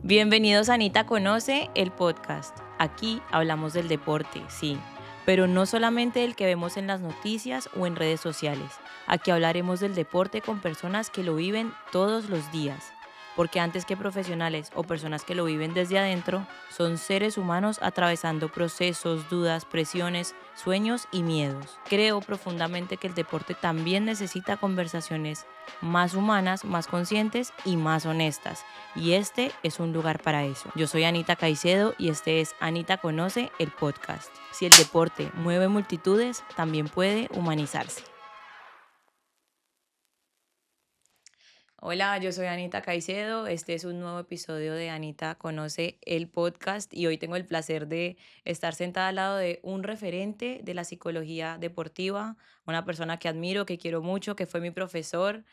Bienvenidos a Anita Conoce, el podcast. Aquí hablamos del deporte, sí, pero no solamente del que vemos en las noticias o en redes sociales. Aquí hablaremos del deporte con personas que lo viven todos los días. Porque antes que profesionales o personas que lo viven desde adentro, son seres humanos atravesando procesos, dudas, presiones, sueños y miedos. Creo profundamente que el deporte también necesita conversaciones más humanas, más conscientes y más honestas. Y este es un lugar para eso. Yo soy Anita Caicedo y este es Anita Conoce, el podcast. Si el deporte mueve multitudes, también puede humanizarse. Hola, yo soy Anita Caicedo. Este es un nuevo episodio de Anita Conoce, el podcast, y hoy tengo el placer de estar sentada al lado de un referente de la psicología deportiva, una persona que admiro, que quiero mucho, que fue mi profesor.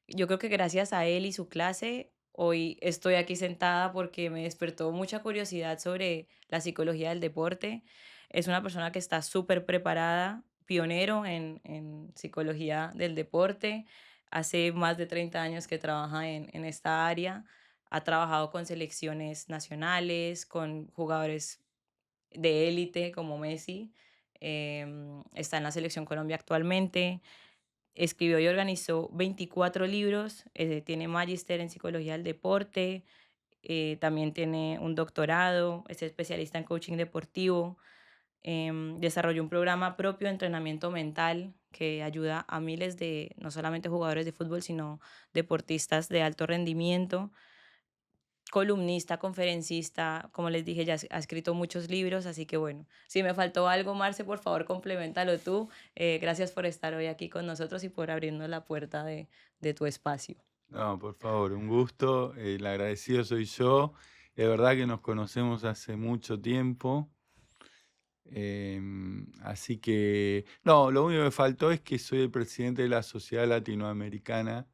Yo creo que gracias a él y su clase, hoy estoy aquí sentada porque me despertó mucha curiosidad sobre la psicología del deporte. Es una persona que está súper preparada, pionero en psicología del deporte. Hace más de 30 años que trabaja en esta área. Ha trabajado con selecciones nacionales, con jugadores de élite como Messi. Está en la selección Colombia actualmente. Escribió y organizó 24 libros, tiene magíster en psicología del deporte, también tiene un doctorado, es especialista en coaching deportivo, desarrolló un programa propio de entrenamiento mental que ayuda a miles de, no solamente jugadores de fútbol, sino deportistas de alto rendimiento, columnista, conferencista, como les dije, ya ha escrito muchos libros, así que bueno, si me faltó algo, Marce, por favor, complementalo tú. Gracias por estar hoy aquí con nosotros y por abrirnos la puerta de tu espacio. No, por favor, un gusto. El agradecido soy yo. Es verdad que nos conocemos hace mucho tiempo. Así que, no, lo único que me faltó es que soy el presidente de la Sociedad Latinoamericana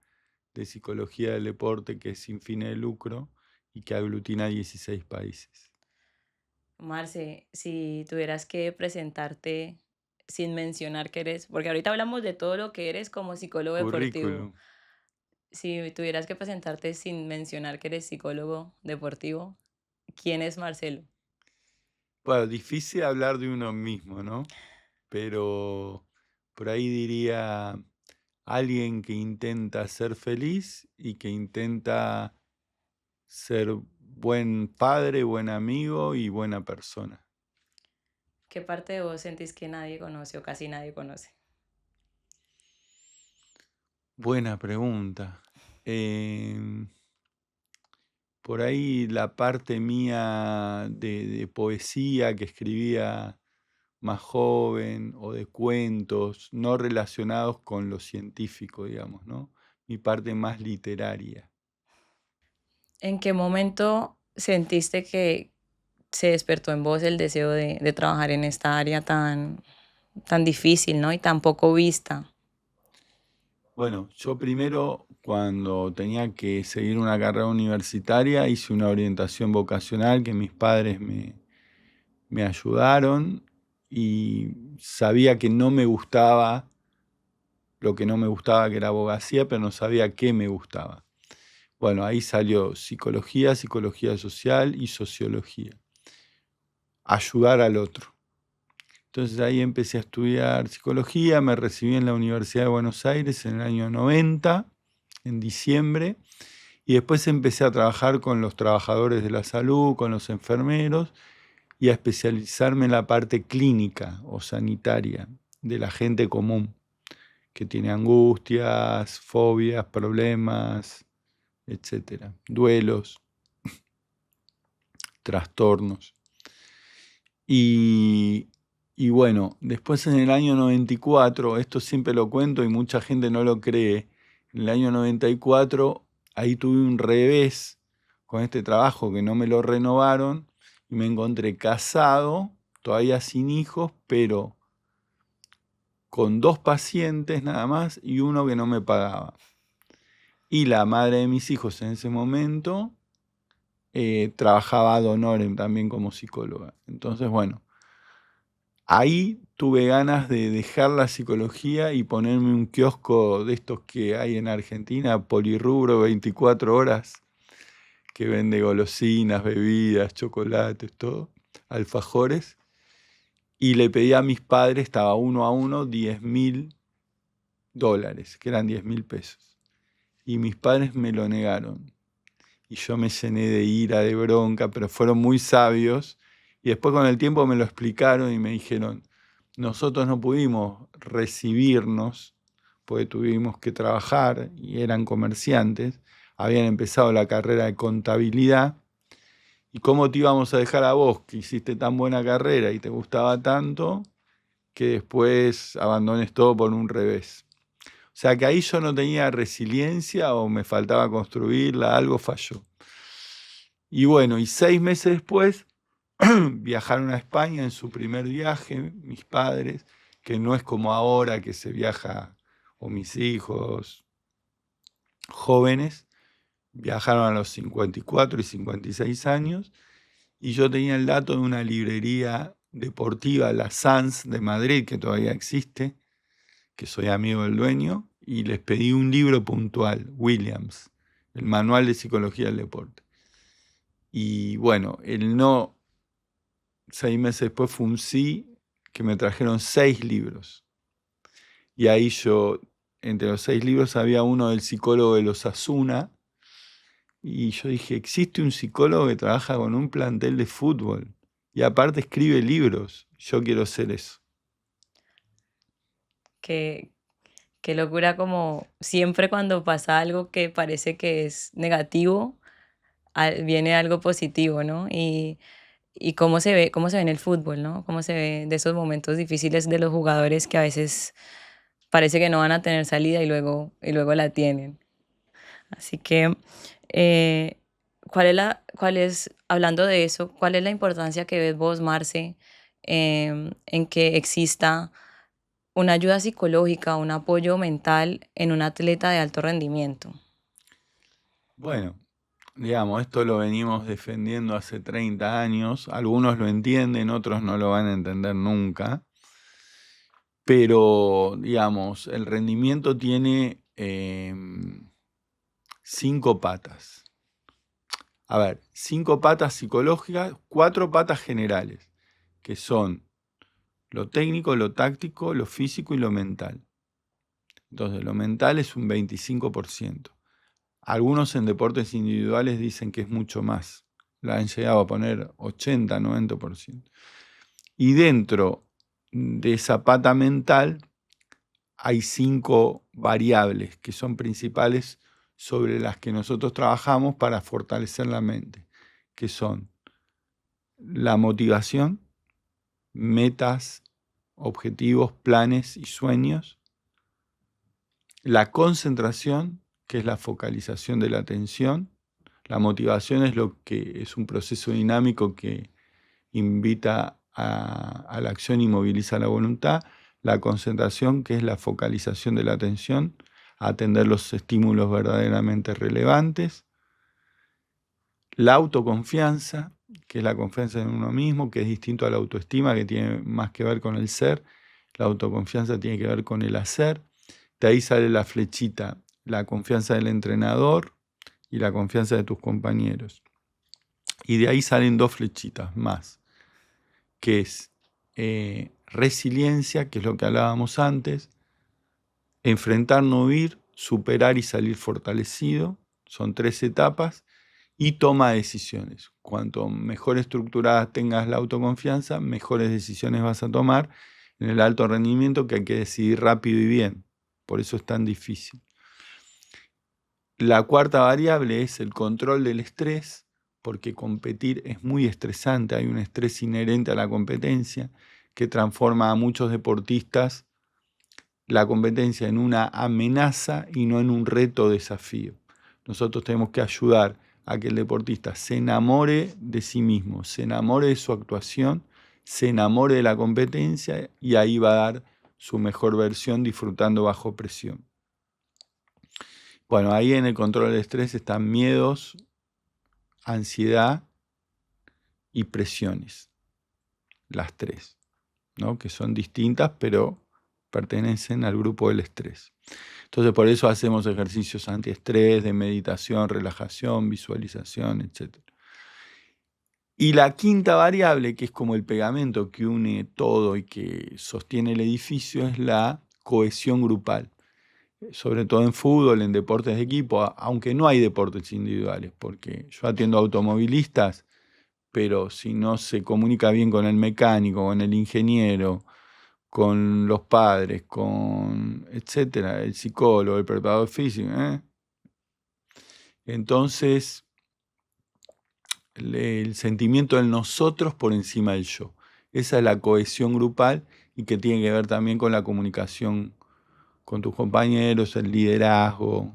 de Psicología del Deporte, que es sin fines de lucro y que aglutina 16 países. Marce, si tuvieras que presentarte sin mencionar que eres, porque ahorita hablamos de todo lo que eres como psicólogo deportivo, Currículum. si tuvieras que presentarte sin mencionar que eres psicólogo deportivo, ¿quién es Marcelo? Bueno, difícil hablar de uno mismo, ¿no? Pero por ahí diría alguien que intenta ser feliz y que intenta ser buen padre, buen amigo y buena persona. ¿Qué parte de vos sentís que nadie conoce o casi nadie conoce? Buena pregunta. Em, por ahí la parte mía de poesía que escribía más joven o de cuentos no relacionados con lo científico, digamos, ¿no? Mi parte más literaria. ¿En qué momento sentiste que se despertó en vos el deseo de trabajar en esta área tan difícil, ¿no? Y tan poco vista. Bueno, yo primero, cuando tenía que seguir una carrera universitaria, hice una orientación vocacional que mis padres me ayudaron y sabía que no me gustaba lo que no me gustaba, que era abogacía, pero no sabía qué me gustaba. Bueno, ahí salió psicología, psicología social y sociología. Ayudar al otro. Entonces ahí empecé a estudiar psicología, me recibí en la Universidad de Buenos Aires en el año 90, en diciembre, y después empecé a trabajar con los trabajadores de la salud, con los enfermeros, y a especializarme en la parte clínica o sanitaria de la gente común, que tiene angustias, fobias, problemas, etcétera, duelos, trastornos. Y, y bueno, después en el año 94, esto siempre lo cuento y mucha gente no lo cree, en el año 94 ahí tuve un revés con este trabajo que no me lo renovaron y me encontré casado, todavía sin hijos, pero con 2 pacientes nada más y uno que no me pagaba. Y la madre de mis hijos en ese momento trabajaba ad honorem también como psicóloga. Entonces, bueno, ahí tuve ganas de dejar la psicología y ponerme un kiosco de estos que hay en Argentina, polirrubro 24 horas, que vende golosinas, bebidas, chocolates, todo, alfajores, y le pedí a mis padres, estaba 1 a 1, $10.000, que eran 10.000 pesos. Y mis padres me lo negaron. Y yo me llené de ira, de bronca, pero fueron muy sabios. Y después con el tiempo me lo explicaron y me dijeron, nosotros no pudimos recibirnos, porque tuvimos que trabajar y eran comerciantes, habían empezado la carrera de contabilidad. ¿Y cómo te íbamos a dejar a vos, que hiciste tan buena carrera y te gustaba tanto, que después abandones todo por un revés? O sea que ahí yo no tenía resiliencia o me faltaba construirla, algo falló. Y bueno, y 6 meses después viajaron a España en su primer viaje, mis padres, que no es como ahora que se viaja, o mis hijos jóvenes, viajaron a los 54 y 56 años, y yo tenía el dato de una librería deportiva, la Sanz de Madrid, que todavía existe, que soy amigo del dueño, y les pedí un libro puntual, Williams, el Manual de Psicología del Deporte. Y bueno, el no, 6 meses después fue un sí, que me trajeron 6 libros. Y ahí yo, entre los 6 libros, había uno del psicólogo de los Osasuna, y yo dije, existe un psicólogo que trabaja con un plantel de fútbol, y aparte escribe libros, yo quiero ser eso. Qué, qué locura, como siempre cuando pasa algo que parece que es negativo, viene algo positivo, ¿no? Y cómo se ve en el fútbol, ¿no? Cómo se ve de esos momentos difíciles de los jugadores que a veces parece que no van a tener salida y luego la tienen. Así que, eh, hablando de eso, cuál es la importancia que ves vos, Marce, en que exista una ayuda psicológica, un apoyo mental en un atleta de alto rendimiento? Bueno, digamos, esto lo venimos defendiendo hace 30 años, algunos lo entienden, otros no lo van a entender nunca, pero digamos, el rendimiento tiene 5 patas. A ver, 5 patas psicológicas, 4 patas generales, que son lo técnico, lo táctico, lo físico y lo mental. Entonces, lo mental es un 25%. Algunos en deportes individuales dicen que es mucho más. La han llegado a poner 80, 90%. Y dentro de esa pata mental hay 5 variables que son principales sobre las que nosotros trabajamos para fortalecer la mente, que son la motivación, metas, objetivos, planes y sueños, la concentración, que es la focalización de la atención. La motivación es lo que es un proceso dinámico que invita a la acción y moviliza la voluntad. La concentración, que es la focalización de la atención, a atender los estímulos verdaderamente relevantes. La autoconfianza, que es la confianza en uno mismo, que es distinto a la autoestima, que tiene más que ver con el ser. La autoconfianza tiene que ver con el hacer. De ahí sale la flechita, la confianza del entrenador y la confianza de tus compañeros. Y de ahí salen 2 flechitas más, que es resiliencia, que es lo que hablábamos antes, enfrentar, no huir, superar y salir fortalecido, son 3 etapas, y toma de decisiones. Cuanto mejor estructurada tengas la autoconfianza, mejores decisiones vas a tomar en el alto rendimiento, que hay que decidir rápido y bien. Por eso es tan difícil. La cuarta variable es el control del estrés, porque competir es muy estresante, hay un estrés inherente a la competencia que transforma a muchos deportistas la competencia en una amenaza y no en un reto o desafío. Nosotros tenemos que ayudar a que el deportista se enamore de sí mismo, se enamore de su actuación, se enamore de la competencia, y ahí va a dar su mejor versión disfrutando bajo presión. Bueno, ahí en el control del estrés están miedos, ansiedad y presiones, las 3, ¿no? Que son distintas, pero pertenecen al grupo del estrés. Entonces por eso hacemos ejercicios antiestrés, de meditación, relajación, visualización, etc. Y la quinta variable, que es como el pegamento que une todo y que sostiene el edificio, es la cohesión grupal. Sobre todo en fútbol, en deportes de equipo, aunque no hay deportes individuales, porque yo atiendo automovilistas, pero si no se comunica bien con el mecánico, con el ingeniero, con los padres, con etcétera, el psicólogo, el preparador físico, entonces el sentimiento del nosotros por encima del yo. Esa es la cohesión grupal y que tiene que ver también con la comunicación con tus compañeros, el liderazgo,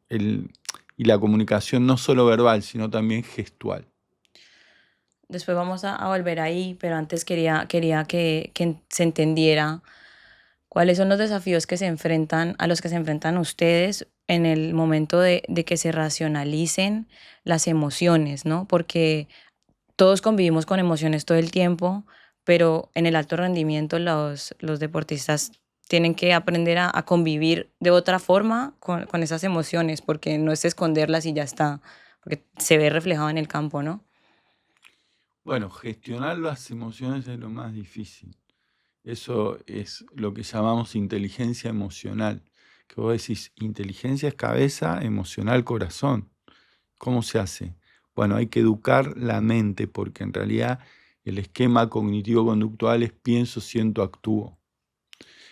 y la comunicación no solo verbal, sino también gestual. Después vamos a volver ahí, pero antes quería que se entendiera cuáles son los desafíos que se enfrentan, a los que se enfrentan ustedes en el momento de que se racionalicen las emociones, ¿no? Porque todos convivimos con emociones todo el tiempo, pero en el alto rendimiento los deportistas tienen que aprender a convivir de otra forma con esas emociones, porque no es esconderlas y ya está, porque se ve reflejado en el campo, ¿no? Bueno, gestionar las emociones es lo más difícil. Eso es lo que llamamos inteligencia emocional. Que vos decís, inteligencia es cabeza, emocional corazón. ¿Cómo se hace? Bueno, hay que educar la mente porque en realidad el esquema cognitivo-conductual es pienso, siento, actúo.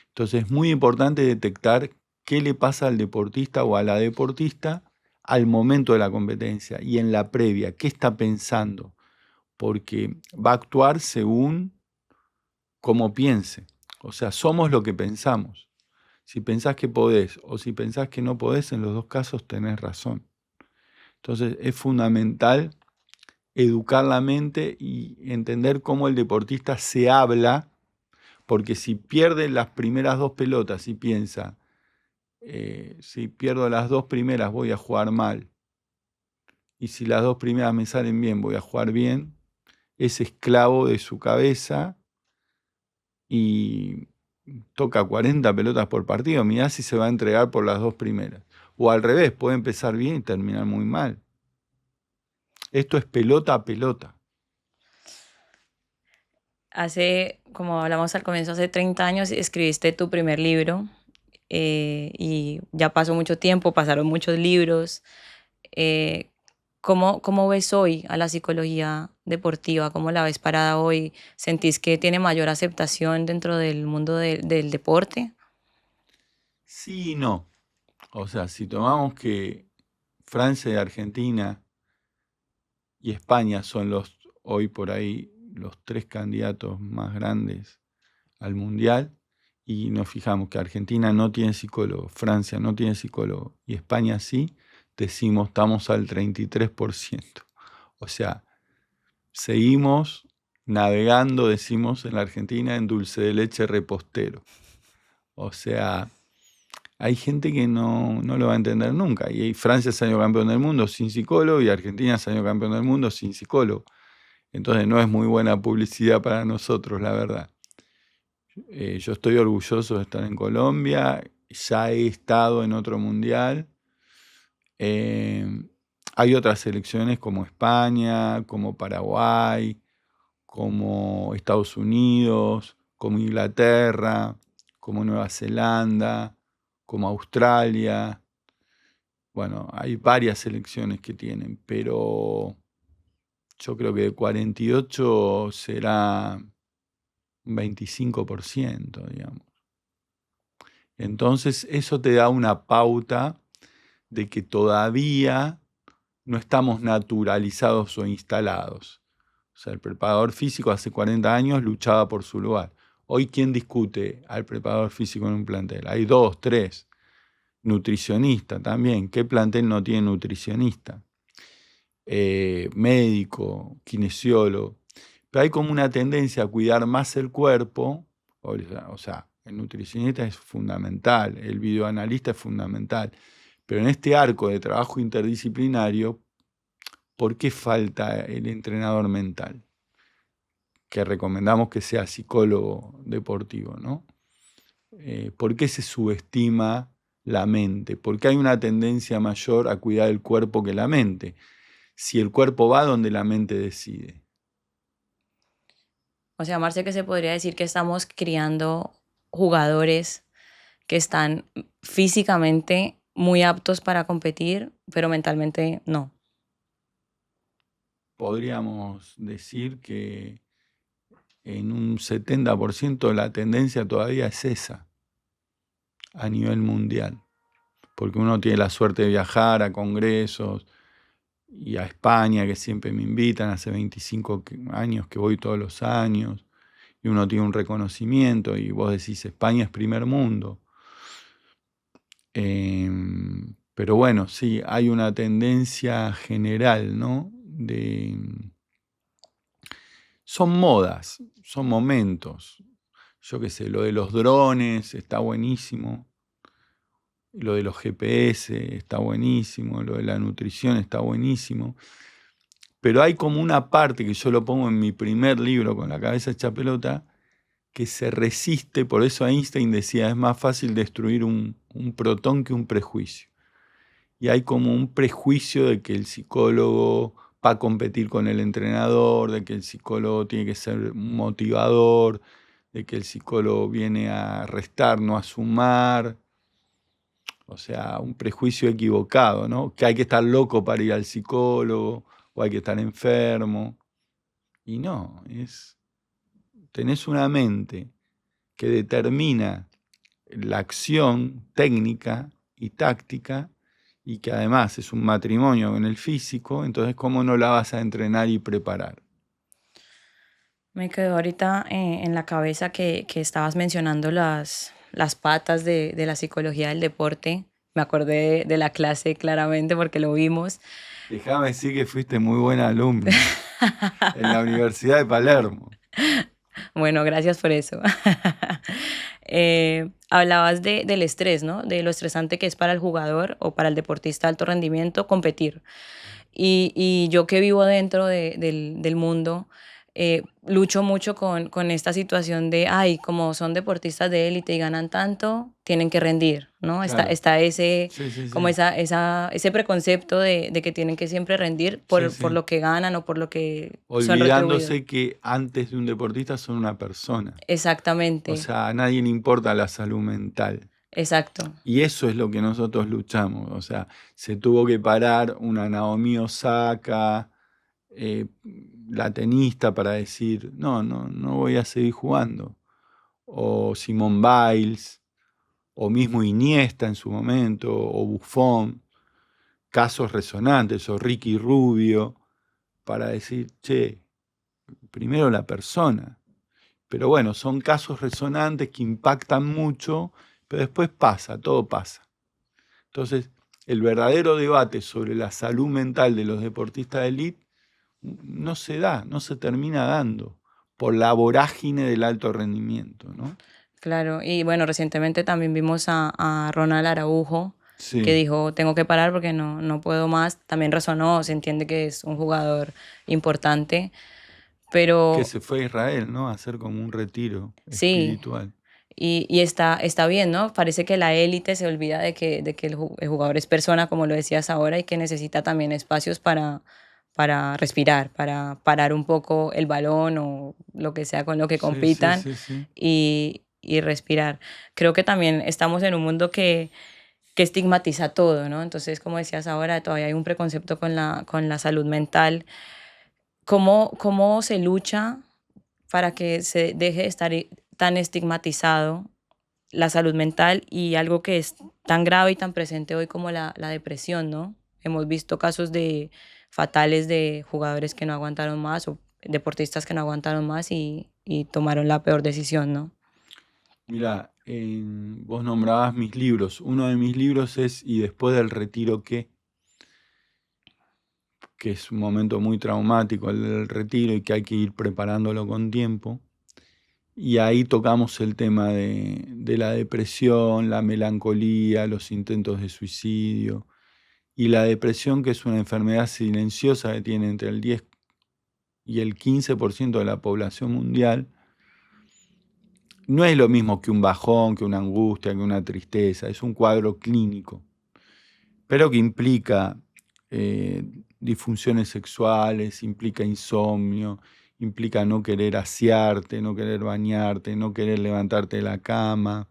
Entonces es muy importante detectar qué le pasa al deportista o a la deportista al momento de la competencia y en la previa, qué está pensando, porque va a actuar según cómo piense. O sea, somos lo que pensamos. Si pensás que podés o si pensás que no podés, en los dos casos tenés razón. Entonces es fundamental educar la mente y entender cómo el deportista se habla, porque si pierde las primeras dos pelotas y piensa, si pierdo las dos primeras voy a jugar mal, y si las dos primeras me salen bien voy a jugar bien, es esclavo de su cabeza y toca 40 pelotas por partido. Mirá si se va a entregar por las dos primeras. O al revés, puede empezar bien y terminar muy mal. Esto es pelota a pelota. Hace, como hablamos al comienzo, hace 30 años escribiste tu primer libro, y ya pasó mucho tiempo, pasaron muchos libros. Eh, ¿Cómo ves hoy a la psicología deportiva? ¿Cómo la ves parada hoy? ¿Sentís que tiene mayor aceptación dentro del mundo del deporte? Sí y no. O sea, si tomamos que Francia y Argentina y España son hoy por ahí los tres candidatos más grandes al Mundial, y nos fijamos que Argentina no tiene psicólogo, Francia no tiene psicólogo y España sí, decimos estamos al 33%. O sea, seguimos navegando, decimos en la Argentina, en dulce de leche repostero. O sea, hay gente que no lo va a entender nunca. Y Francia es año campeón del mundo sin psicólogo y Argentina es año campeón del mundo sin psicólogo. Entonces no es muy buena publicidad para nosotros, la verdad. Yo estoy orgulloso de estar en Colombia, ya he estado en otro mundial. Eh, Hay otras selecciones como España, como Paraguay, como Estados Unidos, como Inglaterra, como Nueva Zelanda, como Australia. Bueno, hay varias selecciones que tienen, pero yo creo que de 48 será un 25%, digamos. Entonces, eso te da una pauta de que todavía no estamos naturalizados o instalados. O sea, el preparador físico hace 40 años luchaba por su lugar. Hoy, ¿quién discute al preparador físico en un plantel? Hay dos, tres. Nutricionista también. ¿Qué plantel no tiene nutricionista? Médico, kinesiólogo. Pero hay como una tendencia a cuidar más el cuerpo. O sea, el nutricionista es fundamental, el videoanalista es fundamental. Pero en este arco de trabajo interdisciplinario, ¿por qué falta el entrenador mental? Que recomendamos que sea psicólogo deportivo, ¿no? ¿Por qué se subestima la mente? Porque hay una tendencia mayor a cuidar el cuerpo que la mente. Si el cuerpo va donde la mente decide. O sea, Marce, que se podría decir que estamos criando jugadores que están físicamente muy aptos para competir, pero mentalmente no. Podríamos decir que en un 70% la tendencia todavía es esa a nivel mundial. Porque uno tiene la suerte de viajar a congresos y a España, que siempre me invitan, hace 25 años que voy todos los años, y uno tiene un reconocimiento, y vos decís, España es primer mundo. Pero bueno, sí, hay una tendencia general, ¿no? Son modas, son momentos. Yo qué sé, lo de los drones está buenísimo, lo de los GPS está buenísimo, lo de la nutrición está buenísimo. Pero hay como una parte que yo lo pongo en mi primer libro, Con la cabeza hecha pelota, que se resiste. Por eso Einstein decía, es más fácil destruir un protón que un prejuicio. Y hay como un prejuicio de que el psicólogo va a competir con el entrenador, de que el psicólogo tiene que ser un motivador, de que el psicólogo viene a restar, no a sumar. O sea, un prejuicio equivocado, ¿no? Que hay que estar loco para ir al psicólogo o hay que estar enfermo. Y no, tenés una mente que determina la acción técnica y táctica y que además es un matrimonio con el físico, entonces ¿cómo no la vas a entrenar y preparar? Me quedó ahorita en la cabeza que estabas mencionando las patas de la psicología del deporte. Me acordé de la clase claramente porque lo vimos. Déjame decir que fuiste muy buena alumna en la Universidad de Palermo. Bueno, gracias por eso. Hablabas del estrés, ¿no? De lo estresante que es para el jugador o para el deportista de alto rendimiento competir. Y yo que vivo dentro del mundo, lucho mucho con esta situación de, ay, como son deportistas de élite y ganan tanto, tienen que rendir, ¿no? Claro, Está ese, sí, sí, como sí, ese preconcepto de que tienen que siempre rendir sí, por sí. lo que ganan o por lo que son retribuidos. Olvidándose que antes de un deportista son una persona. O Exactamente, sea, a nadie le importa la salud mental. exacto. Y eso es lo que nosotros luchamos. O sea, se tuvo que parar una Naomi Osaka, eh, la tenista, para decir, no, no, no voy a seguir jugando. O Simone Biles, o mismo Iniesta en su momento, o Buffon, casos resonantes, o Ricky Rubio, para decir, che, primero la persona. Pero bueno, son casos resonantes que impactan mucho, pero después pasa, todo pasa. Entonces, el verdadero debate sobre la salud mental de los deportistas de élite no se da, no se termina dando por la vorágine del alto rendimiento, ¿no? Claro, y bueno, recientemente también vimos a Ronald Araujo, que Sí, dijo, tengo que parar porque no puedo más. También resonó, se entiende que es un jugador importante, que pero se fue a Israel, ¿no? A hacer como un retiro sí, espiritual. y está bien, ¿no? Parece que la élite se olvida de que el jugador es persona, como lo decías ahora, y que necesita también espacios para respirar, para parar un poco el balón o lo que sea con lo que Sí, sí, compitan sí, sí. y respirar. Creo que también estamos en un mundo que estigmatiza todo, ¿no? Entonces, como decías ahora, todavía hay un preconcepto con la salud mental. ¿Cómo se lucha para que se deje de estar tan estigmatizado la salud mental y algo que es tan grave y tan presente hoy como la depresión, ¿no? Hemos visto casos fatales de jugadores que no aguantaron más o deportistas que no aguantaron más y tomaron la peor decisión, ¿no? Mira, vos nombrabas mis libros. Uno de mis libros es ¿Y después del retiro qué? Que es un momento muy traumático el del retiro y que hay que ir preparándolo con tiempo. Y ahí tocamos el tema de la depresión, la melancolía, los intentos de suicidio. Y la depresión, que es una enfermedad silenciosa que tiene entre el 10 y el 15% de la población mundial, no es lo mismo que un bajón, que una angustia, que una tristeza, es un cuadro clínico, pero que implica eh, disfunciones sexuales, implica insomnio, implica no querer asearte, no querer bañarte, no querer levantarte de la cama,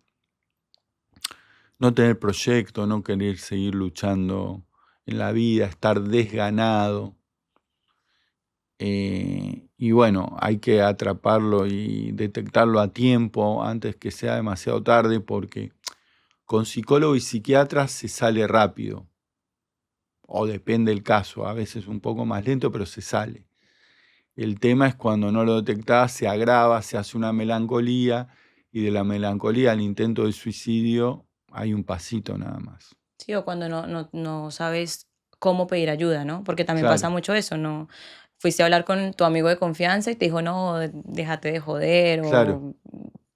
no tener proyecto, no querer seguir luchando en la vida, estar desganado. Y bueno, hay que atraparlo y detectarlo a tiempo antes que sea demasiado tarde, porque con psicólogo y psiquiatra se sale rápido, o depende del caso, a veces un poco más lento, pero se sale. El tema es cuando no lo detectás, se agrava, se hace una melancolía, y de la melancolía al intento de suicidio hay un pasito nada más. Sí, o cuando no sabes cómo pedir ayuda, ¿no? Porque también pasa Claro, mucho eso, ¿no? Fuiste a hablar con tu amigo de confianza y te dijo: "No, déjate de joder", claro. o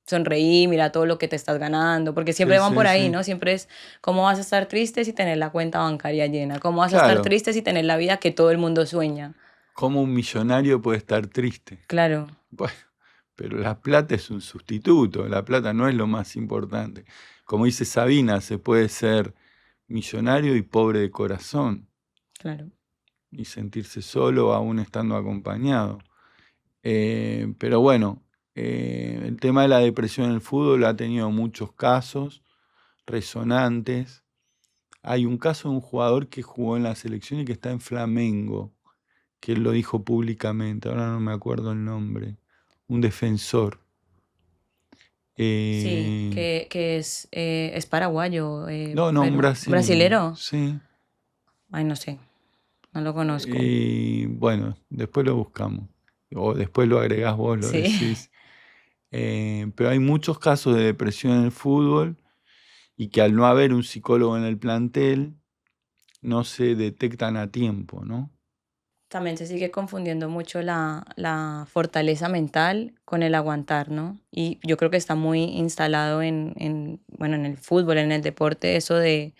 "Sonreí, mira todo lo que te estás ganando", porque siempre Sí, van sí, por ahí, sí. ¿no? Siempre es: "¿Cómo vas a estar triste si tenés la cuenta bancaria llena? ¿Cómo vas a estar Claro, triste si tenés la vida que todo el mundo sueña?". ¿cómo un millonario puede estar triste? Claro, Bueno, pero la plata es un sustituto, la plata no es lo más importante. Como dice Sabina, se puede ser millonario y pobre de corazón claro. y sentirse solo aún estando acompañado. Pero bueno, el tema de la depresión en el fútbol ha tenido muchos casos resonantes. Hay un caso de un jugador que jugó en la selección y que está en Flamengo, que él lo dijo públicamente, ahora no me acuerdo el nombre, un defensor. Sí, Eh, que es paraguayo, no, un pero brasileño, ¿brasilero? sí. Ay, no sé, no lo conozco. Bueno, después lo buscamos, o después lo agregás vos, lo Sí. decís. Pero hay muchos casos de depresión en el fútbol y que al no haber un psicólogo en el plantel, no se detectan a tiempo, ¿no? También se sigue confundiendo mucho la fortaleza mental con el aguantar, ¿no? Y yo creo que está muy instalado bueno, en el fútbol, en el deporte, eso de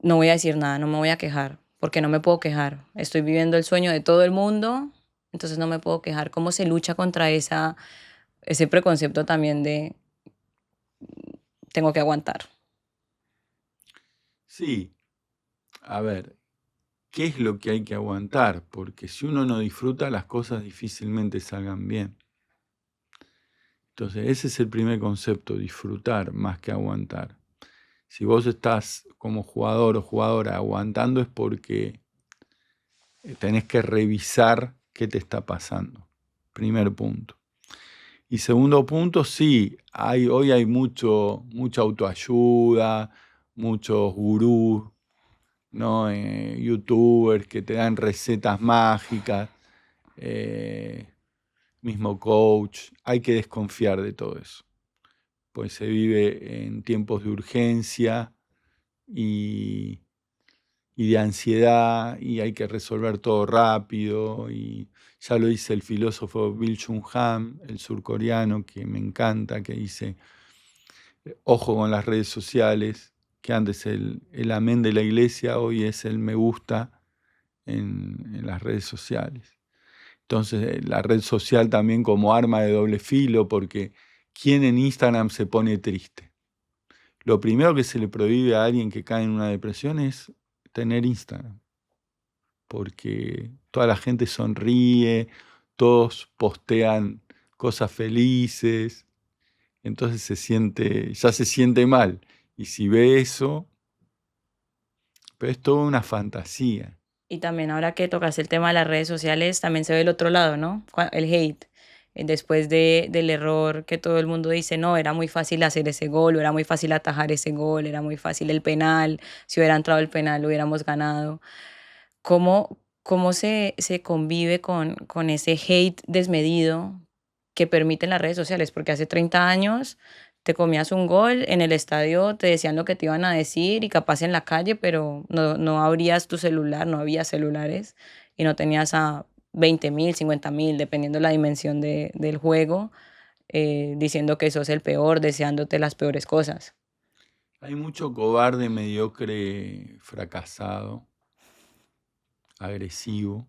no voy a decir nada, no me voy a quejar, porque no me puedo quejar. Estoy viviendo el sueño de todo el mundo, entonces no me puedo quejar. ¿Cómo se lucha contra ese preconcepto también de tengo que aguantar? Sí, a ver, ¿qué es lo que hay que aguantar? Porque si uno no disfruta, las cosas difícilmente salgan bien. Entonces, ese es el primer concepto, disfrutar más que aguantar. Si vos estás como jugador o jugadora aguantando es porque tenés que revisar qué te está pasando. Primer punto. Y segundo punto, sí, hoy hay mucha autoayuda, muchos gurús, ¿no? Youtubers que te dan recetas mágicas, eh, mismo coach. Hay que desconfiar de todo eso, pues se vive en tiempos de urgencia y, y de ansiedad, y hay que resolver todo rápido, y ya lo dice el filósofo Bill Chung-ham, el surcoreano, que me encanta, que dice, ojo con las redes sociales, que antes el amén de la iglesia, hoy es el me gusta en las redes sociales. Entonces, la red social también como arma de doble filo, porque ¿quién en Instagram se pone triste? Lo primero que se le prohíbe a alguien que cae en una depresión es tener Instagram, porque toda la gente sonríe, todos postean cosas felices, entonces ya se siente mal. Y si ve eso, pero es toda una fantasía. Y también ahora que tocas el tema de las redes sociales, también se ve el otro lado, ¿no? El hate. Después del error que todo el mundo dice, no, era muy fácil hacer ese gol, o era muy fácil atajar ese gol, era muy fácil el penal, si hubiera entrado el penal hubiéramos ganado. ¿Cómo se convive con ese hate desmedido que permiten las redes sociales? Porque hace 30 años te comías un gol, en el estadio te decían lo que te iban a decir y capaz en la calle, pero no abrías tu celular, no había celulares y no tenías a 20.000, 50.000, dependiendo la dimensión del juego, diciendo que sos el peor, deseándote las peores cosas. Hay mucho cobarde, mediocre, fracasado, agresivo.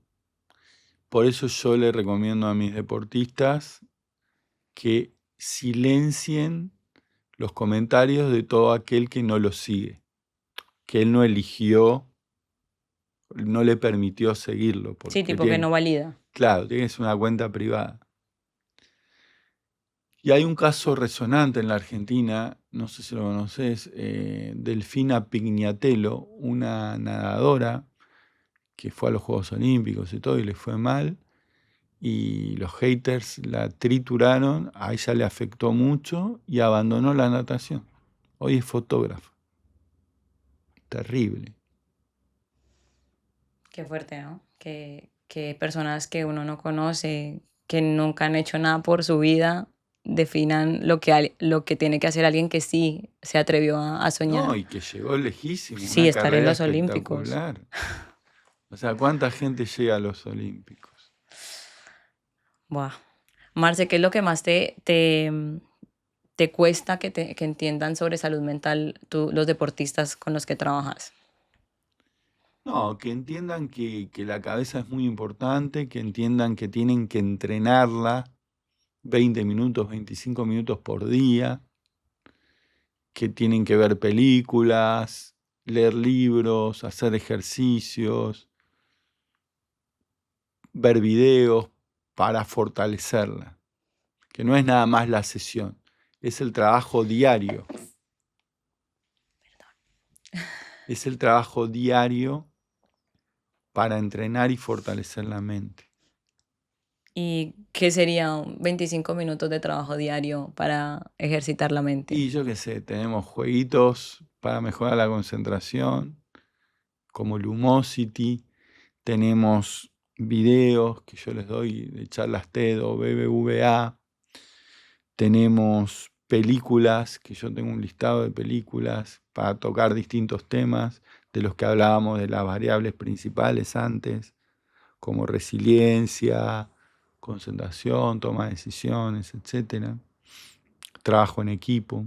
Por eso yo le recomiendo a mis deportistas que silencien los comentarios de todo aquel que no lo sigue, que él no eligió, no le permitió seguirlo, Sí, porque tipo que no valida. claro, tienes una cuenta privada. Y hay un caso resonante en la Argentina, no sé si lo conoces, Delfina Pignatello, una nadadora que fue a los Juegos Olímpicos y todo, y le fue mal, y los haters la trituraron, a ella le afectó mucho y abandonó la natación. Hoy es fotógrafa. Terrible. Qué fuerte, ¿no? Que personas que uno no conoce, que nunca han hecho nada por su vida, definan lo que tiene que hacer alguien que sí se atrevió a No, soñar. y que llegó lejísimo, Sí, una estar en carrera los Olímpicos. espectacular. O sea, ¿cuánta gente llega a los Olímpicos? Buah. Marce, ¿qué es lo que más te cuesta que entiendan sobre salud mental los deportistas con los que trabajas? No, que entiendan que la cabeza es muy importante, que entiendan que tienen que entrenarla 20 minutos, 25 minutos por día, que tienen que ver películas, leer libros, hacer ejercicios, ver videos para fortalecerla, que no es nada más la sesión, es el trabajo diario, es el trabajo diario para entrenar y fortalecer la mente. ¿Y qué sería 25 minutos de trabajo diario para ejercitar la mente? Y yo qué sé, tenemos jueguitos para mejorar la concentración, como Lumosity, tenemos videos que yo les doy de charlas TED o BBVA, tenemos películas, que yo tengo un listado de películas para tocar distintos temas de los que hablábamos de las variables principales antes, como resiliencia, concentración, toma de decisiones, etcétera. Trabajo en equipo.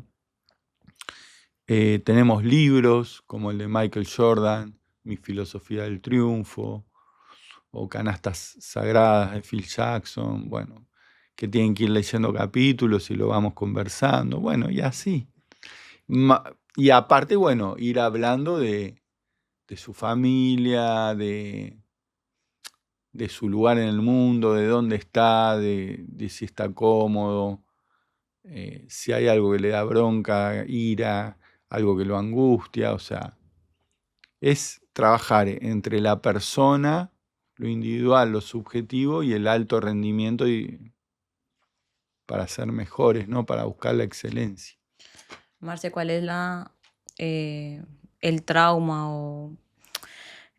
Tenemos libros como el de Michael Jordan, Mi filosofía del triunfo, o Canastas Sagradas de Phil Jackson, bueno, que tienen que ir leyendo capítulos y lo vamos conversando, bueno, y así. Y aparte, bueno, ir hablando de su familia, de su lugar en el mundo, de dónde está, de si está cómodo, si hay algo que le da bronca, ira, algo que lo angustia, o sea, es trabajar entre la persona, lo individual, lo subjetivo y el alto rendimiento para ser mejores, ¿no? Para buscar la excelencia. Marce, ¿cuál es eh, el trauma o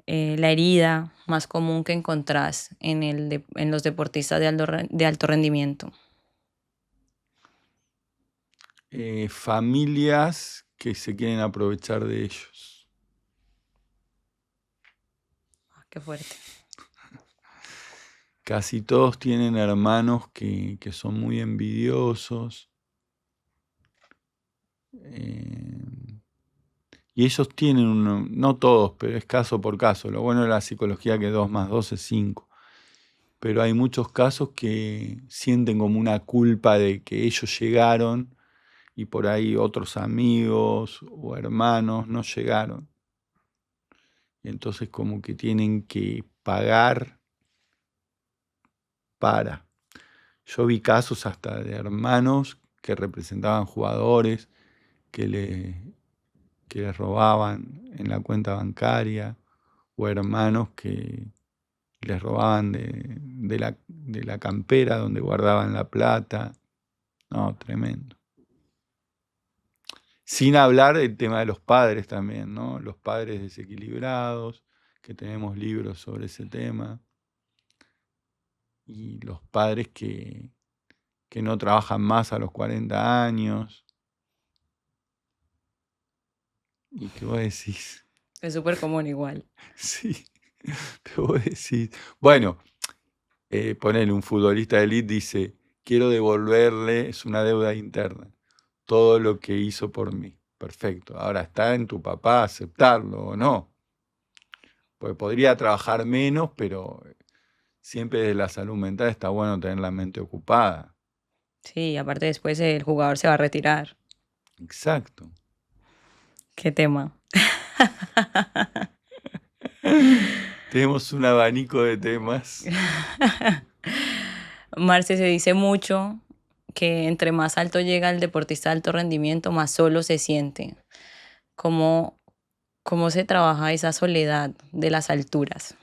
la herida más común que encontrás en los deportistas de alto rendimiento? Familias que se quieren aprovechar de ellos. Qué fuerte. Casi todos tienen hermanos que son muy envidiosos. Y ellos tienen, no todos, pero es caso por caso. Lo bueno de la psicología es que 2 más 2 es 5. Pero hay muchos casos que sienten como una culpa de que ellos llegaron y por ahí otros amigos o hermanos no llegaron. Y entonces como que tienen que pagar para. Yo vi casos hasta de hermanos que representaban jugadores que, que les robaban en la cuenta bancaria o hermanos que les robaban de la campera donde guardaban la plata. No, tremendo. Sin hablar del tema de los padres también, ¿no? Los padres desequilibrados, que tenemos libros sobre ese tema, y los padres que no trabajan más a los 40 años, y que vos decís, Es súper común igual. sí, pero vos decís, bueno, ponele un futbolista de élite dice, quiero devolverle, es una deuda interna, todo lo que hizo por mí. Perfecto, ahora está en tu papá aceptarlo o no. Pues podría trabajar menos, pero siempre desde la salud mental está bueno tener la mente ocupada. Sí, aparte después el jugador se va a retirar. Exacto. ¿Qué tema? Tenemos un abanico de temas. Marce, se dice mucho que entre más alto llega el deportista de alto rendimiento, más solo se siente. ¿Cómo, cómo se trabaja esa soledad de las alturas?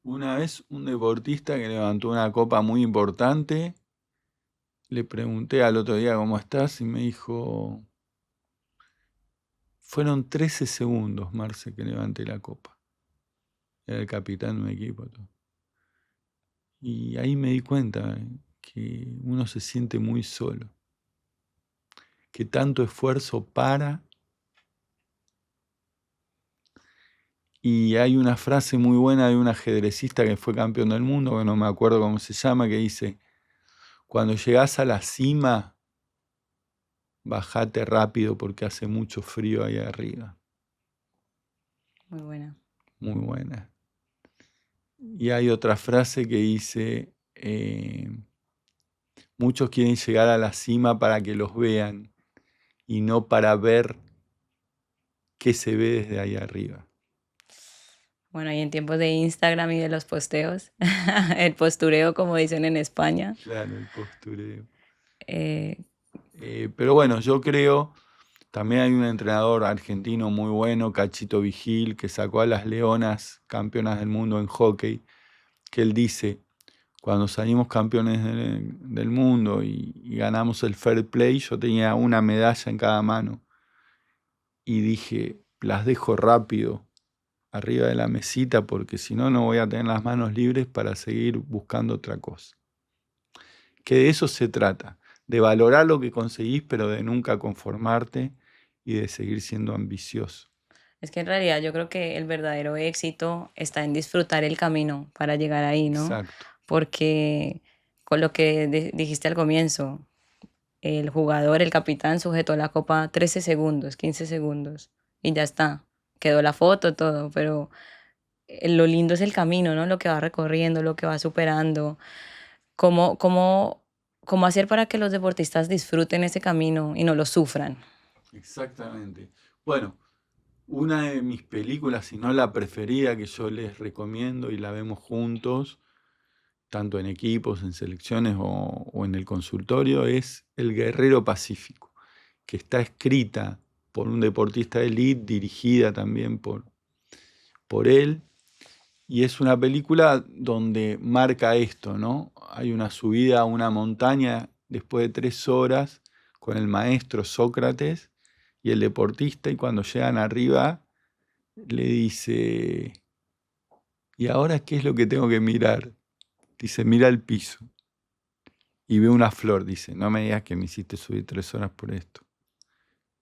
Una vez un deportista que levantó una copa muy importante, le pregunté al otro día cómo estás y me dijo, fueron 13 segundos, Marce, que levanté la copa. Era el capitán de un equipo. Todo. Y ahí me di cuenta que uno se siente muy solo, que tanto esfuerzo para. Y hay una frase muy buena de un ajedrecista que fue campeón del mundo, que no me acuerdo cómo se llama, que dice, cuando llegás a la cima, bajate rápido porque hace mucho frío ahí arriba. Muy buena. Muy buena. Y hay otra frase que dice, muchos quieren llegar a la cima para que los vean y no para ver qué se ve desde ahí arriba. Bueno, y en tiempos de Instagram y de los posteos, el postureo, como dicen en España, Claro, el postureo. eh, Pero bueno, yo creo, también hay un entrenador argentino muy bueno, Cachito Vigil, que sacó a las Leonas campeonas del mundo en hockey, que él dice, cuando salimos campeones del mundo y ganamos el fair play, yo tenía una medalla en cada mano y dije, las dejo rápido arriba de la mesita porque si no, no voy a tener las manos libres para seguir buscando otra cosa. Que de eso se trata, de valorar lo que conseguís, pero de nunca conformarte y de seguir siendo ambicioso. es que en realidad yo creo que el verdadero éxito está en disfrutar el camino para llegar ahí, ¿no? Exacto, Porque con lo que dijiste al comienzo, el jugador, el capitán, sujetó la copa 13 segundos, 15 segundos y ya está. Quedó la foto, todo, pero lo lindo es el camino, ¿no? Lo que va recorriendo, lo que va superando. ¿Cómo, cómo, cómo hacer para que los deportistas disfruten ese camino y no lo sufran? exactamente. Bueno, una de mis películas, si no la preferida, que yo les recomiendo y la vemos juntos, tanto en equipos, en selecciones o en el consultorio, es El Guerrero Pacífico, que está escrita por un deportista de élite, dirigida también por él, y es una película donde marca esto, ¿no? Hay una subida a una montaña después de 3 horas con el maestro Sócrates y el deportista, y cuando llegan arriba le dice, ¿y ahora qué es lo que tengo que mirar? Dice, mira el piso. Y ve una flor, dice, no me digas que me hiciste subir 3 horas por esto.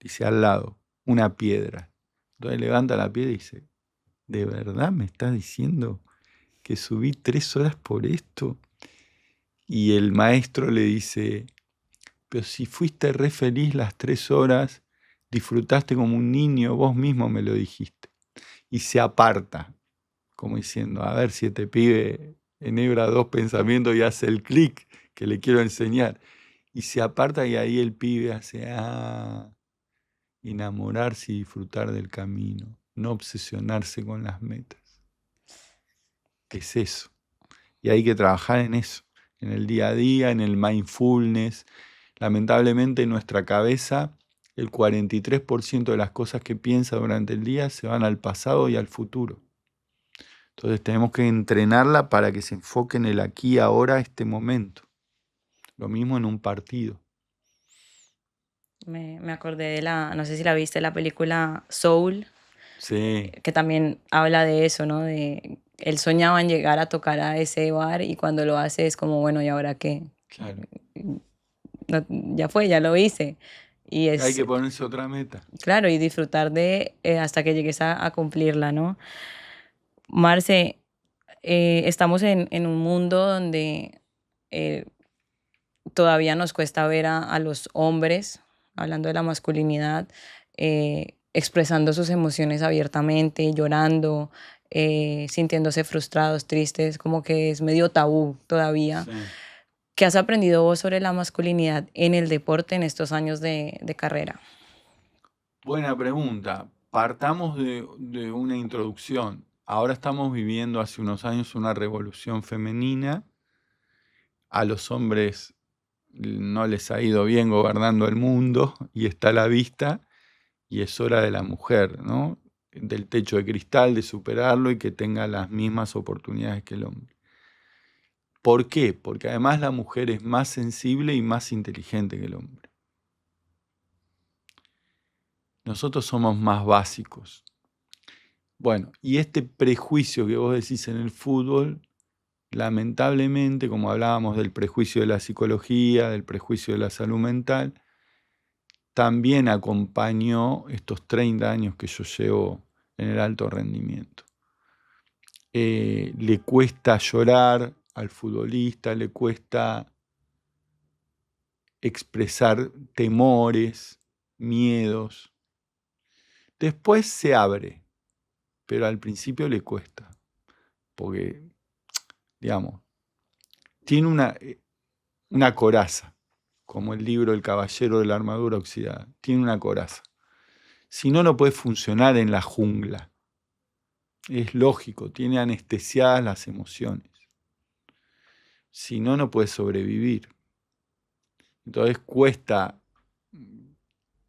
Dice, al lado, una piedra. Entonces levanta la piedra y dice, ¿de verdad me estás diciendo que subí 3 horas por esto? Y el maestro le dice, pero si fuiste re feliz las 3 horas, disfrutaste como un niño, vos mismo me lo dijiste. Y se aparta, como diciendo, a ver si este pibe enhebra dos pensamientos y hace el clic que le quiero enseñar. Y se aparta y ahí el pibe hace, enamorarse y disfrutar del camino, no obsesionarse con las metas. Es eso. Y hay que trabajar en eso, en el día a día, en el mindfulness. Lamentablemente en nuestra cabeza, el 43% de las cosas que piensa durante el día se van al pasado y al futuro. Entonces tenemos que entrenarla para que se enfoque en el aquí, ahora, este momento. Lo mismo en un partido. Me acordé de no sé si la viste, la película Soul, Sí, que también habla de eso, ¿no? De él soñaba en llegar a tocar a ese bar y cuando lo hace es como, bueno, ¿y ahora qué? claro. Ya fue, ya lo hice. Y Hay es, que ponerse otra meta. claro, y disfrutar de hasta que llegues a cumplirla, ¿no? Marce, estamos en un mundo donde eh, todavía nos cuesta ver a los hombres, hablando de la masculinidad, expresando sus emociones abiertamente, llorando, sintiéndose frustrados, tristes, como que es medio tabú todavía. Sí. ¿Qué has aprendido vos sobre la masculinidad en el deporte en estos años de carrera? Buena pregunta. Partamos de una introducción. Ahora estamos viviendo hace unos años una revolución femenina. A los hombres no les ha ido bien gobernando el mundo y está a la vista y es hora de la mujer, ¿no? Del techo de cristal, de superarlo y que tenga las mismas oportunidades que el hombre. ¿Por qué? Porque además la mujer es más sensible y más inteligente que el hombre. Nosotros somos más básicos. Bueno, y este prejuicio que vos decís en el fútbol, lamentablemente, como hablábamos del prejuicio de la psicología, del prejuicio de la salud mental, también acompañó estos 30 años que yo llevo en el alto rendimiento. Le cuesta llorar al futbolista, le cuesta expresar temores, miedos. Después se abre, pero al principio le cuesta, porque, digamos, tiene una coraza, como el libro El caballero de la armadura oxidada, tiene una coraza. Si no, no puede funcionar en la jungla. Es lógico, tiene anestesiadas las emociones. Si no, no puede sobrevivir. Entonces cuesta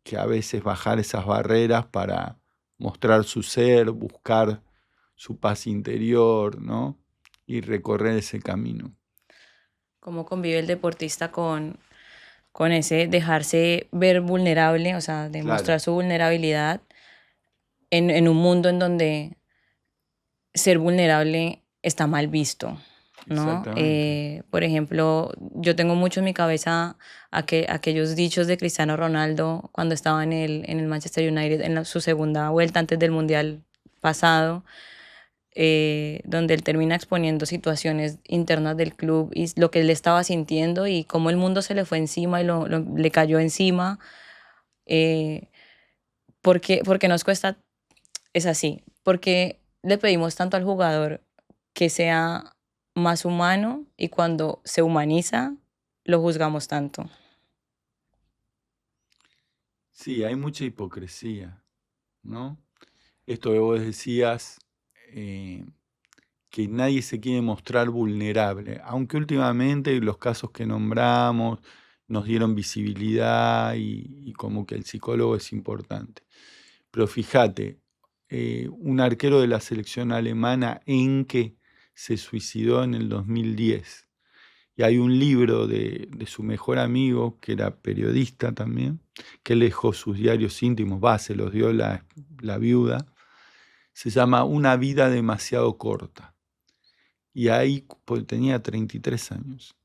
que a veces bajar esas barreras para mostrar su ser, buscar su paz interior, ¿no? Y recorrer ese camino. ¿Cómo convive el deportista con ese dejarse ver vulnerable, o sea, Claro, demostrar su vulnerabilidad en un mundo en donde ser vulnerable está mal visto, ¿no? exactamente. Por ejemplo, yo tengo mucho en mi cabeza aquellos dichos de Cristiano Ronaldo cuando estaba en el Manchester United en su segunda vuelta antes del Mundial pasado, donde él termina exponiendo situaciones internas del club y lo que él estaba sintiendo y cómo el mundo se le fue encima y le cayó encima. eh, porque nos cuesta, es así, porque le pedimos tanto al jugador que sea más humano y cuando se humaniza, lo juzgamos tanto. Sí, hay mucha hipocresía, ¿no? Esto que vos decías, eh, que nadie se quiere mostrar vulnerable, aunque últimamente los casos que nombramos nos dieron visibilidad y como que el psicólogo es importante. Pero fíjate, un arquero de la selección alemana, Enke, se suicidó en el 2010. Y hay un libro de su mejor amigo, que era periodista también, que él dejó sus diarios íntimos, se los dio la viuda. Se llama Una vida demasiado corta. Y ahí, pues, tenía 33 años,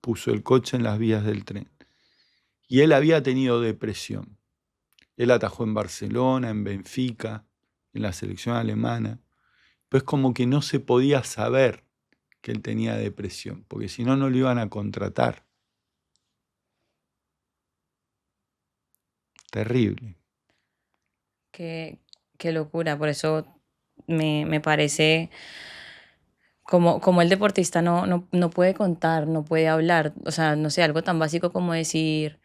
puso el coche en las vías del tren. Y él había tenido depresión. Él atajó en Barcelona, en Benfica, en la selección alemana. Pues como que no se podía saber que él tenía depresión, porque si no, no lo iban a contratar. Terrible. Qué, qué locura, por eso me parece como el deportista no puede contar, no puede hablar, o sea, no sé, algo tan básico como decir,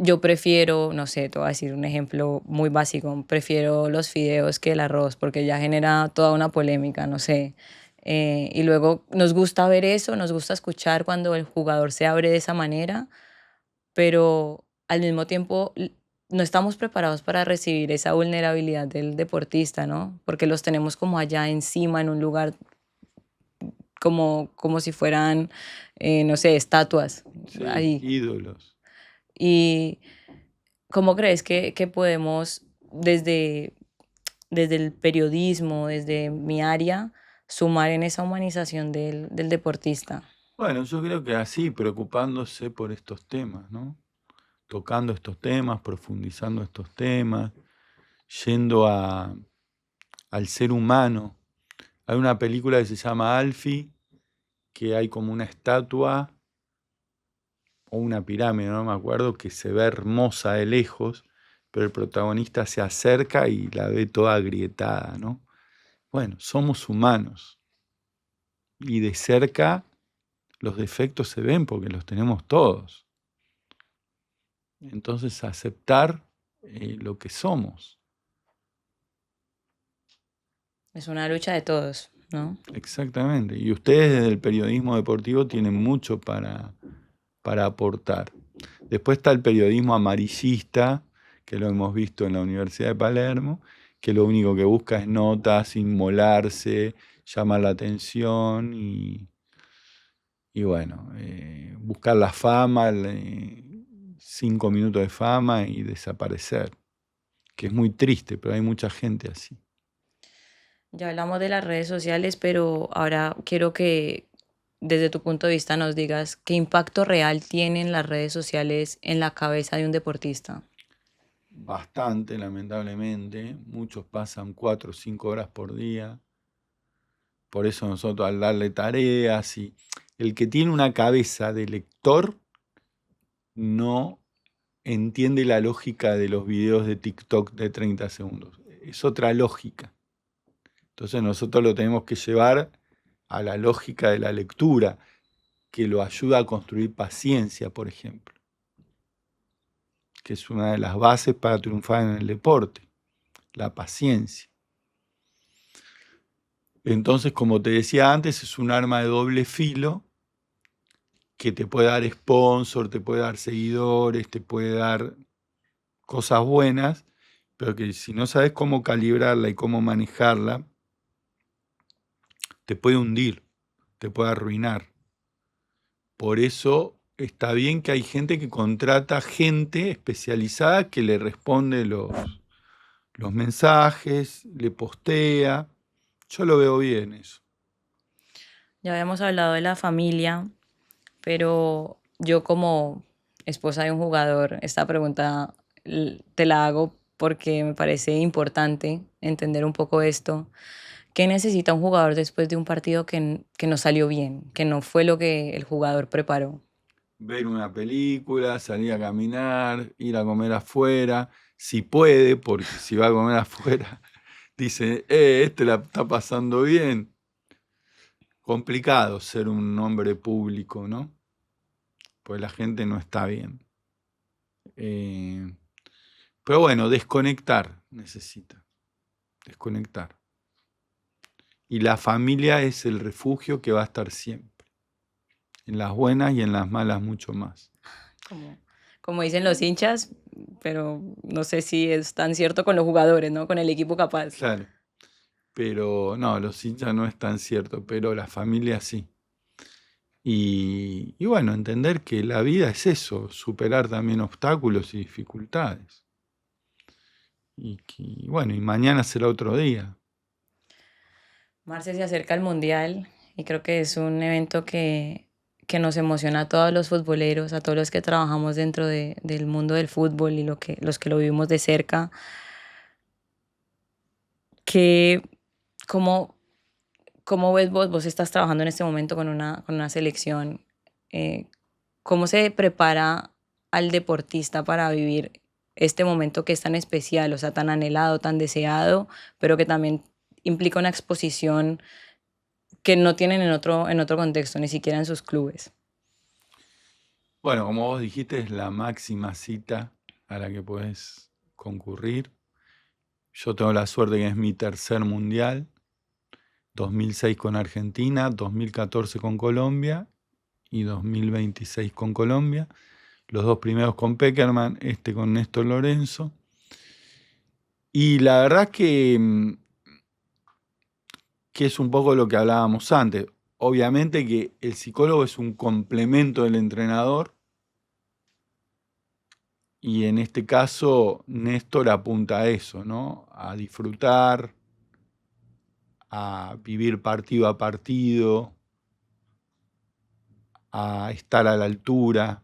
yo prefiero, no sé, te voy a decir un ejemplo muy básico, prefiero los fideos que el arroz, porque ya genera toda una polémica, no sé. Y luego nos gusta ver eso, nos gusta escuchar cuando el jugador se abre de esa manera, pero al mismo tiempo no estamos preparados para recibir esa vulnerabilidad del deportista, ¿no? Porque los tenemos como allá encima, en un lugar como si fueran, no sé, estatuas Sí, ahí. ídolos. Y ¿cómo crees que podemos desde el periodismo, desde mi área, sumar en esa humanización del deportista? Bueno, yo creo que así, preocupándose por estos temas, ¿no? Tocando estos temas, profundizando estos temas, yendo al ser humano. Hay una película que se llama Alfie, que hay como una estatua o una pirámide, no me acuerdo, que se ve hermosa de lejos, pero el protagonista se acerca y la ve toda agrietada, ¿no? Bueno, somos humanos y de cerca los defectos se ven porque los tenemos todos. Entonces, aceptar lo que somos. Es una lucha de todos, ¿no? Exactamente. Y ustedes desde el periodismo deportivo tienen mucho para aportar. Después está el periodismo amarillista, que lo hemos visto en la Universidad de Palermo, que lo único que busca es notas, inmolarse, llamar la atención y bueno, buscar la fama, 5 minutos de fama y desaparecer. Que es muy triste, pero hay mucha gente así. Ya hablamos de las redes sociales, pero ahora quiero que desde tu punto de vista nos digas qué impacto real tienen las redes sociales en la cabeza de un deportista. Bastante, lamentablemente. Muchos pasan 4 o 5 horas por día. Por eso nosotros al darle tareas y el que tiene una cabeza de lector no entiende la lógica de los videos de TikTok de 30 segundos. Es otra lógica. Entonces nosotros lo tenemos que llevar a la lógica de la lectura, que lo ayuda a construir paciencia, por ejemplo, que es una de las bases para triunfar en el deporte, la paciencia. Entonces, como te decía antes, es un arma de doble filo que te puede dar sponsor, te puede dar seguidores, te puede dar cosas buenas, pero que si no sabes cómo calibrarla y cómo manejarla, te puede hundir, te puede arruinar. Por eso está bien que hay gente que contrata gente especializada que le responde los mensajes, le postea. Yo lo veo bien eso. Ya habíamos hablado de la familia, pero yo como esposa de un jugador, esta pregunta te la hago porque me parece importante entender un poco esto. ¿Qué necesita un jugador después de un partido que no salió bien, que no fue lo que el jugador preparó? Ver una película, salir a caminar, ir a comer afuera, si puede, porque si va a comer afuera, dice, este la está pasando bien. Complicado ser un hombre público, ¿no? Pues la gente no está bien. Eh, pero bueno, desconectar necesita, desconectar. Y la familia es el refugio que va a estar siempre, en las buenas y en las malas mucho más. Como, como dicen los hinchas, pero no sé si es tan cierto con los jugadores, ¿no? Con el equipo capaz. Claro, pero no, los hinchas no es tan cierto, pero la familia sí. Y bueno, entender que la vida es eso, superar también obstáculos y dificultades. Bueno, y mañana será otro día. Marce, se acerca el Mundial y creo que es un evento que nos emociona a todos los futboleros, a todos los que trabajamos dentro del mundo del fútbol y los que lo vivimos de cerca. Que, ¿cómo, cómo ves vos? Vos estás trabajando en este momento con una selección. eh, ¿Cómo se prepara al deportista para vivir este momento que es tan especial, o sea, tan anhelado, tan deseado, pero que también implica una exposición que no tienen en otro contexto, ni siquiera en sus clubes? Bueno, como vos dijiste, es la máxima cita a la que puedes concurrir. Yo tengo la suerte que es mi tercer mundial, 2006 con Argentina, 2014 con Colombia y 2026 con Colombia. Los dos primeros con Peckerman, este con Néstor Lorenzo. Y la verdad que es un poco lo que hablábamos antes. Obviamente que el psicólogo es un complemento del entrenador y en este caso Néstor apunta a eso, ¿no? A disfrutar, a vivir partido a partido, a estar a la altura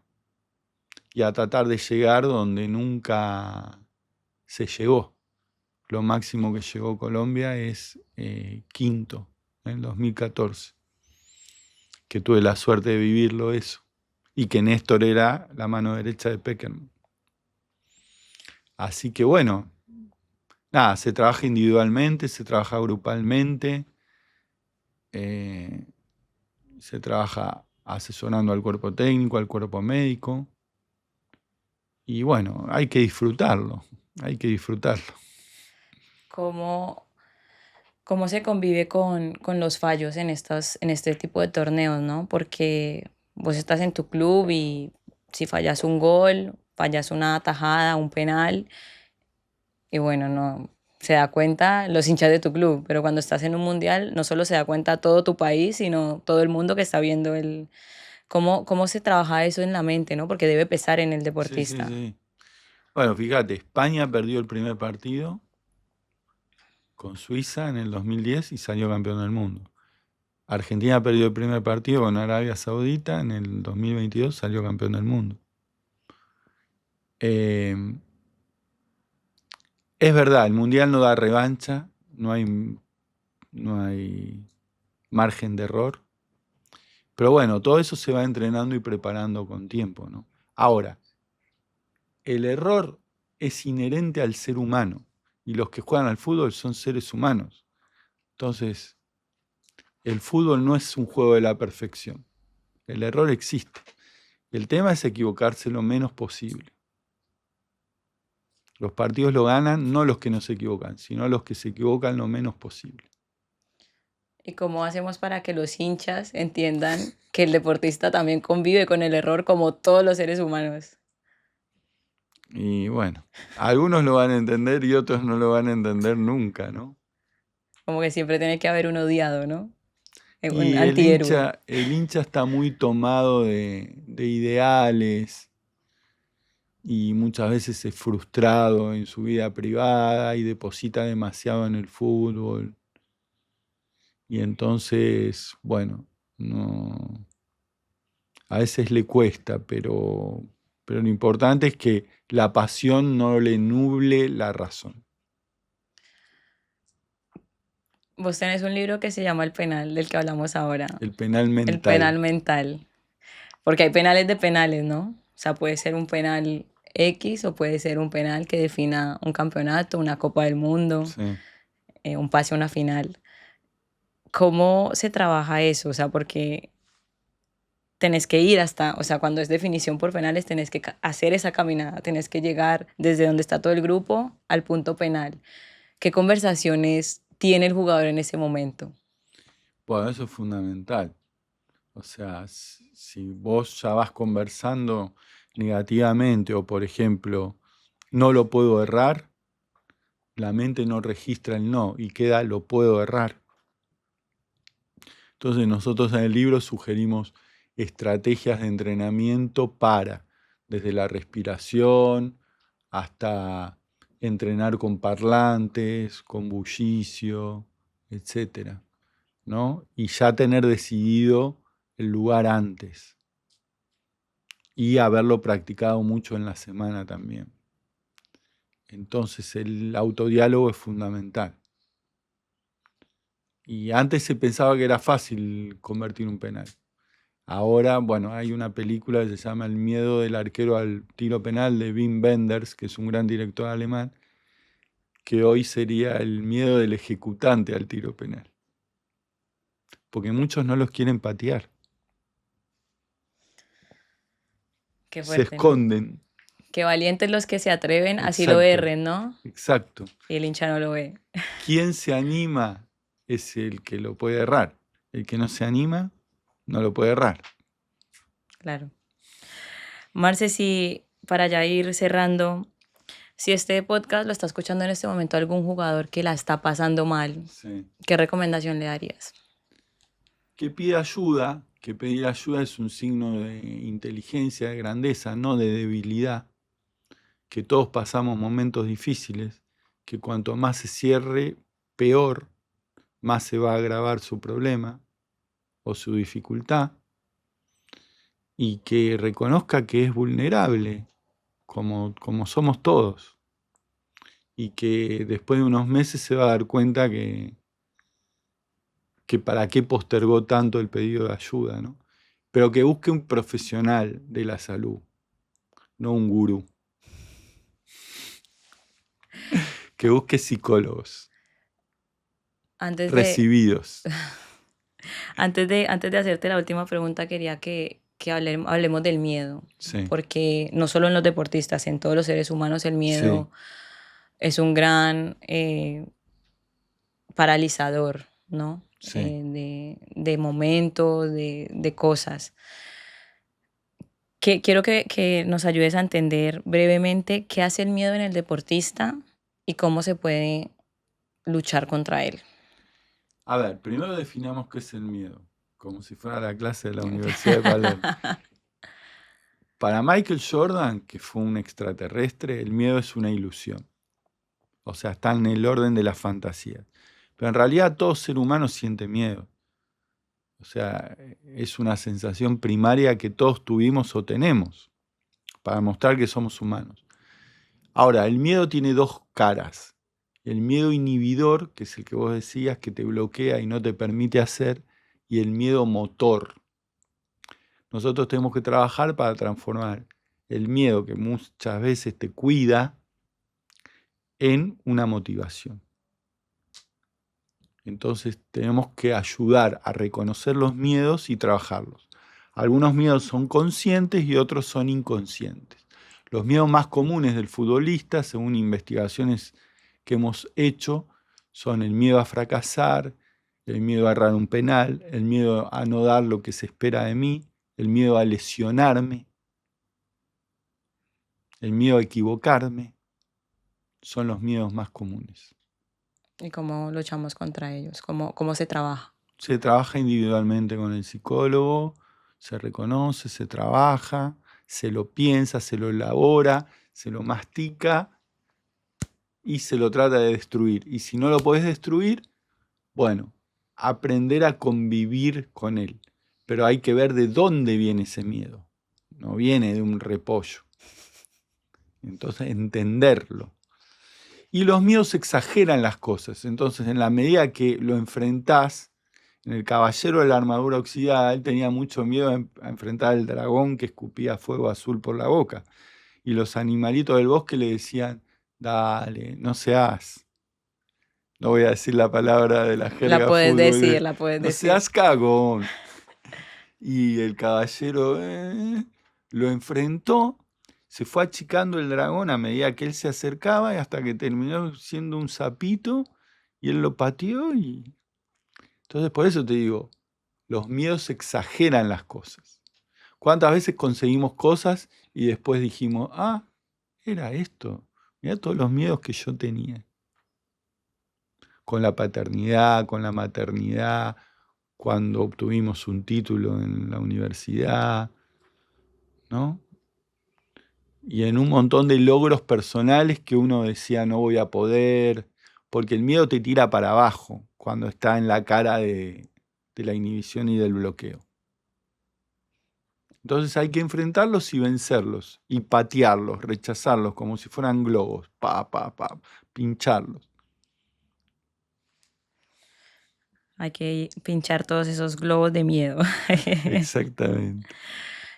y a tratar de llegar donde nunca se llegó. Lo máximo que llegó Colombia es quinto en el 2014, que tuve la suerte de vivirlo eso, y que Néstor era la mano derecha de Peckerman. Así que bueno, nada, se trabaja individualmente, se trabaja grupalmente, se trabaja asesorando al cuerpo técnico, al cuerpo médico. Y bueno, hay que disfrutarlo, hay que disfrutarlo. ¿Cómo, cómo se convive con los fallos en este tipo de torneos, ¿no? Porque vos estás en tu club y si fallas un gol, fallas una tajada, un penal, y bueno, no se da cuenta los hinchas de tu club, pero cuando estás en un mundial no solo se da cuenta todo tu país, sino todo el mundo que está viendo el cómo se trabaja eso en la mente, ¿no? Porque debe pesar en el Sí, sí, deportista. sí. Bueno, fíjate, España perdió el primer partido con Suiza en el 2010 y salió campeón del mundo. Argentina perdió el primer partido con Arabia Saudita en el 2022, salió campeón del mundo. Eh, es verdad, el Mundial no da revancha, no hay margen de error, pero bueno, todo eso se va entrenando y preparando con tiempo, ¿no? Ahora, el error es inherente al ser humano y los que juegan al fútbol son seres humanos. Entonces, el fútbol no es un juego de la perfección. El error existe. El tema es equivocarse lo menos posible. Los partidos lo ganan no los que no se equivocan, sino los que se equivocan lo menos posible. ¿Y cómo hacemos para que los hinchas entiendan que el deportista también convive con el error como todos los seres humanos? Y bueno, algunos lo van a entender y otros no lo van a entender nunca, ¿no? Como que siempre tiene que haber un odiado, ¿no? Un Y el antihéroe. hincha, el hincha está muy tomado de ideales y muchas veces es frustrado en su vida privada y deposita demasiado en el fútbol. Y entonces, bueno, no, a veces le cuesta, pero lo importante es que la pasión no le nuble la razón. Vos tenés un libro que se llama El penal, del que hablamos ahora. El penal El penal mental. mental. Porque hay penales de penales, ¿no? O sea, puede ser un penal X o puede ser un penal que defina un campeonato, una Copa del Mundo, Sí. un pase a una final. ¿Cómo se trabaja eso? O sea, porque tenés que ir hasta, o sea, cuando es definición por penales, tenés que hacer esa caminada, tenés que llegar desde donde está todo el grupo al punto penal. ¿Qué conversaciones tiene el jugador en ese momento? Bueno, eso es fundamental. O sea, si vos ya vas conversando negativamente o, por ejemplo, no lo puedo errar, la mente no registra el no y queda lo puedo errar. Entonces nosotros en el libro sugerimos estrategias de entrenamiento para, desde la respiración hasta entrenar con parlantes, con bullicio, etcétera, ¿no? Y ya tener decidido el lugar antes y haberlo practicado mucho en la semana también. Entonces el autodiálogo es fundamental. Y antes se pensaba que era fácil convertir un penal. Ahora, bueno, hay una película que se llama El miedo del arquero al tiro penal de Wim Wenders, que es un gran director alemán, que hoy sería el miedo del ejecutante al tiro penal. Porque muchos no los quieren patear. Qué Se fuerte, ¿no? esconden. Qué valientes los que se atreven, así lo Exacto, erren, ¿no? exacto. Y el hincha no lo ve. Quien se anima es el que lo puede errar. El que no se anima no lo puede errar. Claro. Marce, si para ya ir cerrando, si este podcast lo está escuchando en este momento algún jugador que la está pasando mal, Sí. ¿qué recomendación le darías? Que pida ayuda, que pedir ayuda es un signo de inteligencia, de grandeza, no de debilidad. Que todos pasamos momentos difíciles, que cuanto más se cierre, peor, más se va a agravar su problema o su dificultad, y que reconozca que es vulnerable, como somos todos, y que después de unos meses se va a dar cuenta que para qué postergó tanto el pedido de ayuda, ¿no? Pero que busque un profesional de la salud, no un gurú, que busque psicólogos Antes de, recibidos. Antes de hacerte la última pregunta, quería que hablemos del miedo, Sí, porque no solo en los deportistas, en todos los seres humanos el sí, miedo es un gran paralizador, ¿no? sí. De momentos, de cosas. Quiero que nos ayudes a entender brevemente qué hace el miedo en el deportista y cómo se puede luchar contra él. A ver, primero definamos qué es el miedo, como si fuera la clase de la Universidad de Palermo. Para Michael Jordan, que fue un extraterrestre, el miedo es una ilusión. O sea, está en el orden de la fantasía. Pero en realidad todo ser humano siente miedo. O sea, es una sensación primaria que todos tuvimos o tenemos para mostrar que somos humanos. Ahora, el miedo tiene dos caras. El miedo inhibidor, que es el que vos decías, que te bloquea y no te permite hacer, y el miedo motor. Nosotros tenemos que trabajar para transformar el miedo que muchas veces te cuida en una motivación. Entonces tenemos que ayudar a reconocer los miedos y trabajarlos. Algunos miedos son conscientes y otros son inconscientes. Los miedos más comunes del futbolista, según investigaciones que hemos hecho, son el miedo a fracasar, el miedo a errar un penal, el miedo a no dar lo que se espera de mí, el miedo a lesionarme, el miedo a equivocarme, son los miedos más comunes. Y cómo luchamos contra ellos, cómo se trabaja. Se trabaja individualmente con el psicólogo, se reconoce, se trabaja, se lo piensa, se lo elabora, se lo mastica y se lo trata de destruir. Y si no lo podés destruir, bueno, aprender a convivir con él. Pero hay que ver de dónde viene ese miedo. No viene de un repollo. Entonces, entenderlo. Y los miedos exageran las cosas. Entonces, en la medida que lo enfrentás, en el Caballero de la Armadura Oxidada, él tenía mucho miedo a enfrentar al dragón que escupía fuego azul por la boca. Y los animalitos del bosque le decían, dale, no seas, no voy a decir la palabra de la jerga fútbol, La puedes no decir. seas cagón. Y el caballero lo enfrentó, se fue achicando el dragón a medida que él se acercaba y hasta que terminó siendo un sapito y él lo pateó y... Entonces por eso te digo, los miedos exageran las cosas. ¿Cuántas veces conseguimos cosas y después dijimos, ah, era esto? Mirá todos los miedos que yo tenía. Con la paternidad, con la maternidad, cuando obtuvimos un título en la universidad, ¿no? Y en un montón de logros personales que uno decía no voy a poder, porque el miedo te tira para abajo cuando está en la cara de la inhibición y del bloqueo. Entonces hay que enfrentarlos y vencerlos, y patearlos, rechazarlos como si fueran globos, pincharlos. Hay que pinchar todos esos globos de miedo. Exactamente.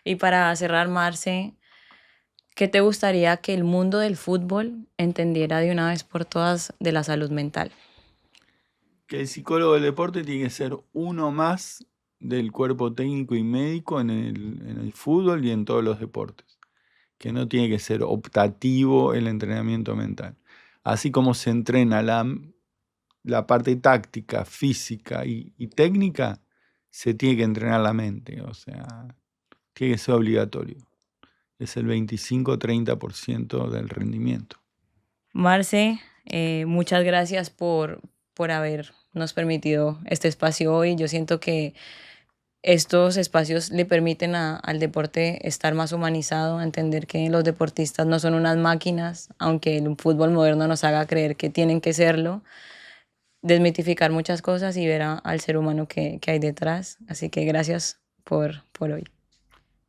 Y para cerrar, Marce, ¿qué te gustaría que el mundo del fútbol entendiera de una vez por todas de la salud mental? Que el psicólogo del deporte tiene que ser uno más del cuerpo técnico y médico en el fútbol y en todos los deportes. Que no tiene que ser optativo el entrenamiento mental. Así como se entrena la parte táctica, física y técnica, se tiene que entrenar la mente. O sea, tiene que ser obligatorio. Es el 25-30% del rendimiento. Marce, muchas gracias por habernos permitido este espacio hoy. Yo siento que estos espacios le permiten al deporte estar más humanizado, a entender que los deportistas no son unas máquinas, aunque el fútbol moderno nos haga creer que tienen que serlo, desmitificar muchas cosas y ver al ser humano que hay detrás. Así que gracias por hoy.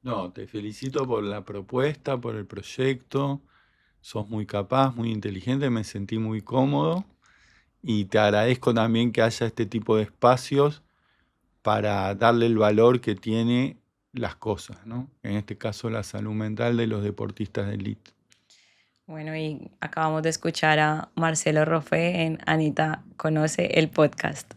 No, te felicito por la propuesta, por el proyecto. Sos muy capaz, muy inteligente, me sentí muy cómodo y te agradezco también que haya este tipo de espacios para darle el valor que tiene las cosas, ¿no? En este caso la salud mental de los deportistas de élite. Bueno, y acabamos de escuchar a Marcelo Rofe en Anita Conoce el podcast.